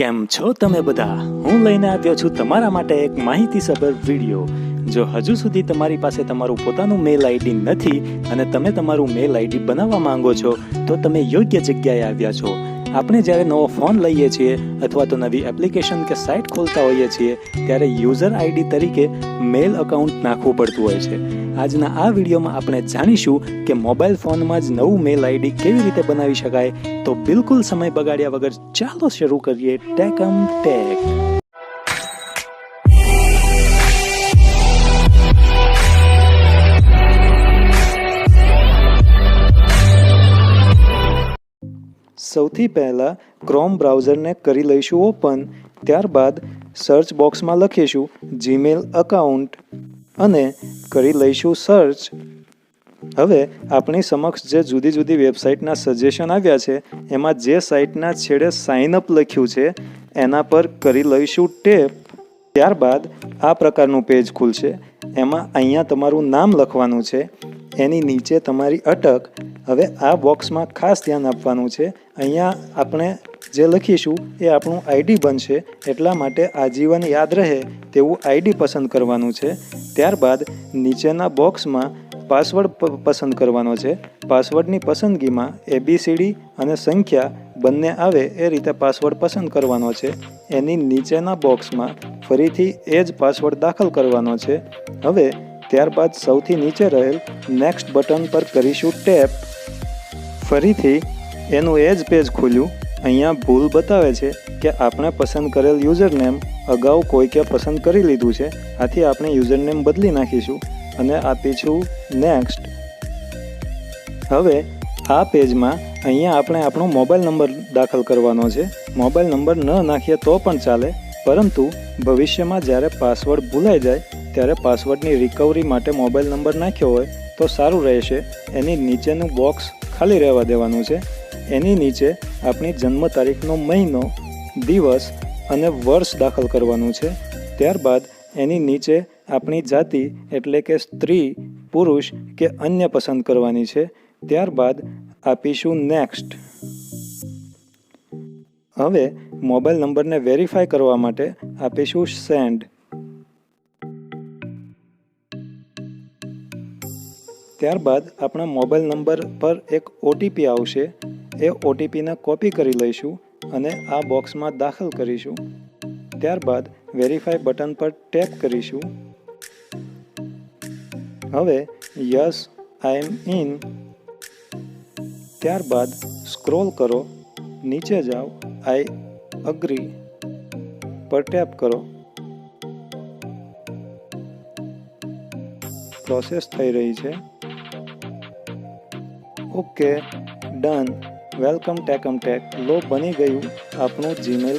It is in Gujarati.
કેમ છો તમે બધા? હું લઈને આવ્યો છું તમારા માટે એક માહિતીસભર વિડીયો. જો હજુ સુધી તમારી પાસે તમારું પોતાનું મેલ આઈડી નથી અને તમે તમારું મેલ આઈડી બનાવવા માંગો છો તો તમે યોગ્ય જગ્યાએ આવ્યા છો. આપણે જ્યારે નવો ફોન લઈએ છીએ અથવા તો નવી એપ્લિકેશન કે સાઇટ ખોલતા હોઈએ છીએ ત્યારે યુઝર આઈડી તરીકે મેલ અકાઉન્ટ નાખવું પડતું હોય છે. આજના આ વિડીયોમાં આપણે જાણીશું કે મોબાઈલ ફોનમાં જ નવું મેલ આઈડી કેવી રીતે બનાવી શકાય. તો બિલકુલ સમય બગાડ્યા વગર ચાલો શરૂ કરીએ ટેકમ ટેક. સૌથી પહેલાં ક્રોમ બ્રાઉઝરને કરી લઈશું ઓપન. ત્યારબાદ સર્ચ બોક્સમાં લખીશું જીમેલ અકાઉન્ટ અને કરી લઈશું સર્ચ. હવે આપણી સમક્ષ જે જુદી જુદી વેબસાઇટના સજેશન આવ્યા છે એમાં જે સાઇટના છેડે સાઇન અપ લખ્યું છે એના પર કરી લઈશું ટેપ. ત્યારબાદ આ પ્રકારનું પેજ ખુલશે. એમાં અહીંયા તમારું નામ લખવાનું છે, એની નીચે તમારી અટક. હવે આ બોક્સમાં ખાસ ધ્યાન આપવાનું છે, અહીંયા આપણે જે લખીશું એ આપણું આઈડી બનશે, એટલા માટે આજીવન યાદ રહે તેવું આઈડી પસંદ કરવાનું છે. ત્યારબાદ નીચેના બોક્સમાં પાસવર્ડ પસંદ કરવાનો છે. પાસવર્ડની પસંદગીમાં ABCD અને સંખ્યા બંને આવે એ રીતે પાસવર્ડ પસંદ કરવાનો છે. એની નીચેના બોક્સમાં ફરીથી એ જ પાસવર્ડ દાખલ કરવાનો છે. હવે ત્યારબાદ સૌથી નીચે રહેલ નેક્સ્ટ બટન પર કરીશું ટેપ. ફરીથી એનું એ જ પેજ ખુલ્યું. અહીંયા ભૂલ બતાવે છે કે આપણે પસંદ કરેલ યુઝરનેમ અગાઉ કોઈકે પસંદ કરી લીધું છે, આથી આપણે યુઝરનેમ બદલી નાખીશું અને આપીશું નેક્સ્ટ. હવે આ પેજમાં અહીંયા આપણે આપણો મોબાઈલ નંબર દાખલ કરવાનો છે. મોબાઈલ નંબર ન નાખીએ તો પણ ચાલે, પરંતુ ભવિષ્યમાં જ્યારે પાસવર્ડ ભૂલાઈ જાય ત્યારે પાસવર્ડની રિકવરી માટે મોબાઈલ નંબર નાખ્યો હોય તો સારું રહેશે. એની નીચેનું બોક્સ ખાલી રહેવા દેવાનું છે. એની નીચે આપણી જન્મ તારીખનો મહિનો, દિવસ અને વર્ષ દાખલ કરવાનું છે. ત્યારબાદ એની નીચે આપણી જાતિ એટલે કે સ્ત્રી, પુરુષ કે અન્ય પસંદ કરવાની છે. ત્યારબાદ આપીશું નેક્સ્ટ. હવે મોબાઈલ નંબરને વેરીફાઈ કરવા માટે આપીશું સેન્ડ. ત્યારબાદ આપણા મોબાઈલ નંબર પર એક OTP આવશે. એ OTPને કોપી કરી લઈશું અને આ બોક્સમાં દાખલ કરીશું. ત્યારબાદ વેરીફાઈ બટન પર ટેપ કરીશું. હવે યસ આઈ એમ ઇન. ત્યારબાદ સ્ક્રોલ કરો, નીચે જાઓ, આઈ અગ્રી પર ટેપ કરો. પ્રોસેસ થઈ રહી છે. Okay, done. વેલકમ ટેકમ ટેક. લો, બની ગયું આપણું જીમેલ